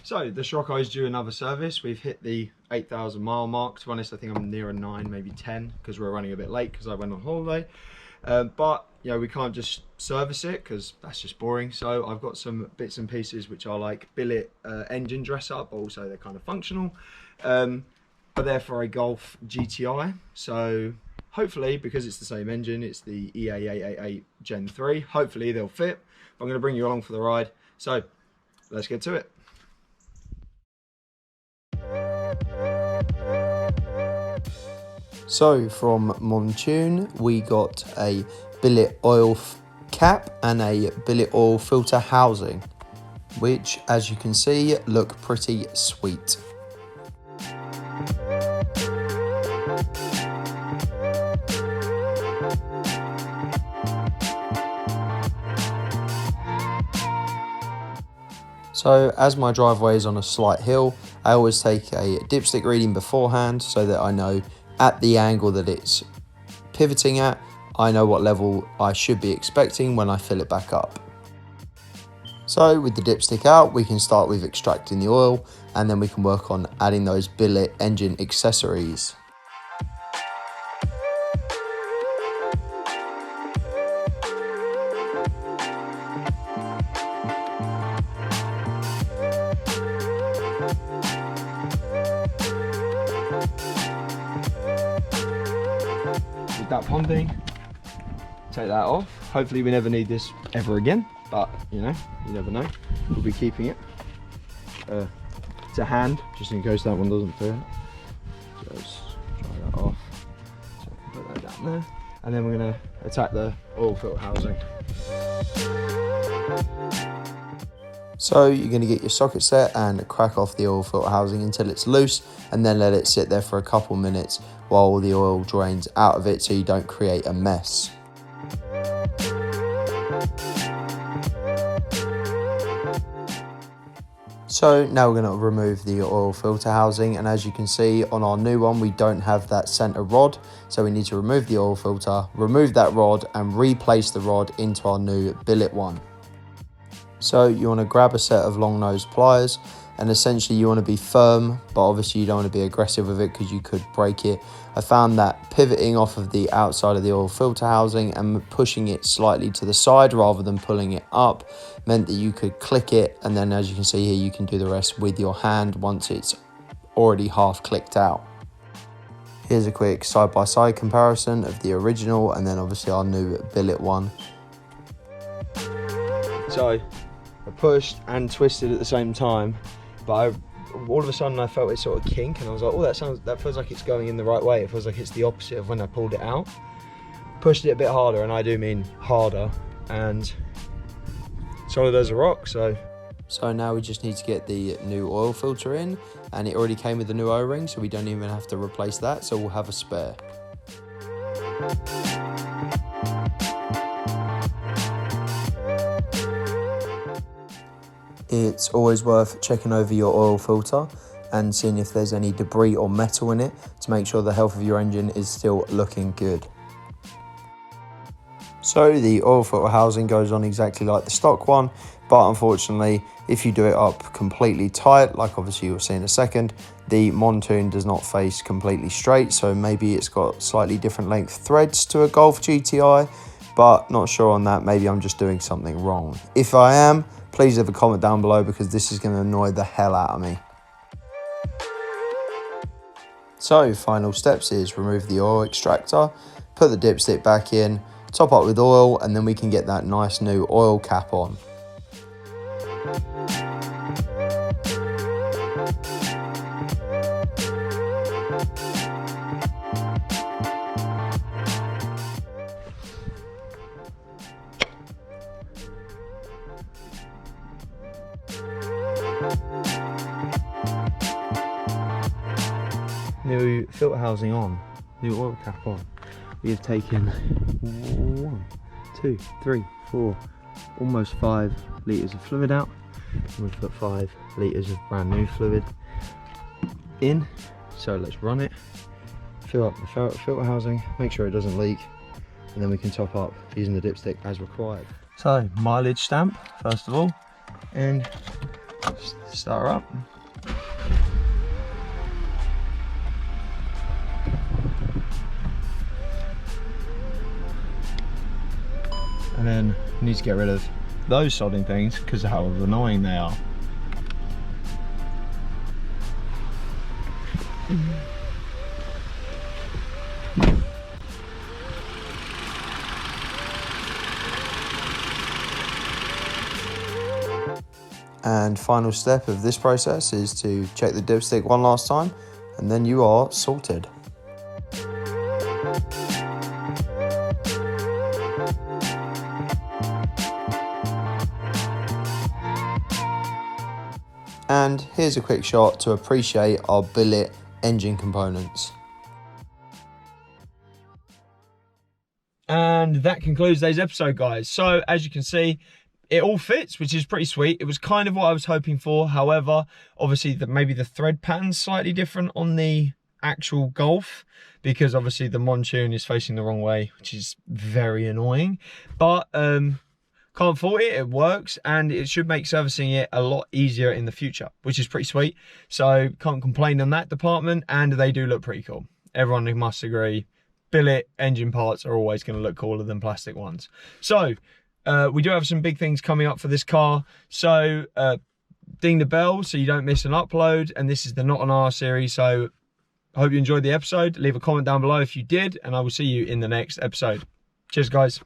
So the Scirocco is due another service. We've hit the 8,000 mile mark. To be honest, I think I'm near a 9, maybe 10, because we're running a bit late because I went on holiday. But you know, we can't just service it because that's just boring. So I've got some bits and pieces which are like billet engine dress up, but also they're kind of functional. But they're for a Golf GTI. So hopefully, because it's the same engine, it's the EA888 Gen 3. Hopefully they'll fit. I'm going to bring you along for the ride. So let's get to it. So from Mountune, we got a billet oil cap and a billet oil filter housing, which, as you can see, look pretty sweet. So as my driveway is on a slight hill, I always take a dipstick reading beforehand so that I know at the angle that it's pivoting at, I know what level I should be expecting when I fill it back up. So with the dipstick out, we can start with extracting the oil, and then we can work on adding those billet engine accessories. That ponding, take that off. Hopefully we never need this ever again, but you know, you never know. We'll be keeping it to hand just in case that one doesn't fit. Just try that off. So put that down there, and then we're going to attack the oil filter housing. So you're going to get your socket set and crack off the oil filter housing until it's loose, and then let it sit there for a couple minutes while the oil drains out of it so you don't create a mess. So now we're going to remove the oil filter housing, and as you can see on our new one, we don't have that center rod, so we need to remove the oil filter, remove that rod, and replace the rod into our new billet one. So you want to grab a set of long nose pliers, and essentially you want to be firm, but obviously you don't want to be aggressive with it because you could break it. I found that pivoting off of the outside of the oil filter housing and pushing it slightly to the side rather than pulling it up meant that you could click it, and then as you can see here, you can do the rest with your hand once it's already half clicked out. Here's a quick side-by-side comparison of the original and then obviously our new billet one. So I pushed and twisted at the same time, but all of a sudden I felt it sort of kink, and I was like, oh, that feels like it's going in the right way. It feels like it's the opposite of when I pulled it out. Pushed it a bit harder, and I do mean harder, and solid as a rock. So now we just need to get the new oil filter in, and it already came with the new O-ring, so we don't even have to replace that, so we'll have a spare. It's always worth checking over your oil filter and seeing if there's any debris or metal in it to make sure the health of your engine is still looking good. So the oil filter housing goes on exactly like the stock one, but unfortunately if you do it up completely tight, like obviously you'll see in a second, the Mountune does not face completely straight, so maybe it's got slightly different length threads to a Golf GTI, but not sure on that. Maybe I'm just doing something wrong. If I am, please leave a comment down below because this is going to annoy the hell out of me. So final steps is remove the oil extractor, put the dipstick back in, top up with oil, and then we can get that nice new oil cap on. New filter housing on, new oil cap on. We have taken 1, 2, 3, 4, almost 5 litres of fluid out, and we've put 5 litres of brand new fluid in. So let's run it, fill up the filter housing, make sure it doesn't leak, and then we can top up using the dipstick as required. So mileage stamp first of all, and Start her up. And then you need to get rid of those sodding things because of how annoying they are. And final step of this process is to check the dipstick one last time, and then you are sorted. And here's a quick shot to appreciate our Billet engine components. And that concludes today's episode, guys. So as you can see, it all fits, which is pretty sweet. It was kind of what I was hoping for. However, obviously maybe the thread pattern's slightly different on the actual Golf, because obviously the Mountune is facing the wrong way, which is very annoying. But can't fault it, it works, and it should make servicing it a lot easier in the future, which is pretty sweet. So can't complain on that department, and they do look pretty cool. Everyone must agree, billet engine parts are always going to look cooler than plastic ones. So we do have some big things coming up for this car, so ding the bell so you don't miss an upload. And this is the NOTaR series, so I hope you enjoyed the episode. Leave a comment down below if you did, and I will see you in the next episode. Cheers, guys.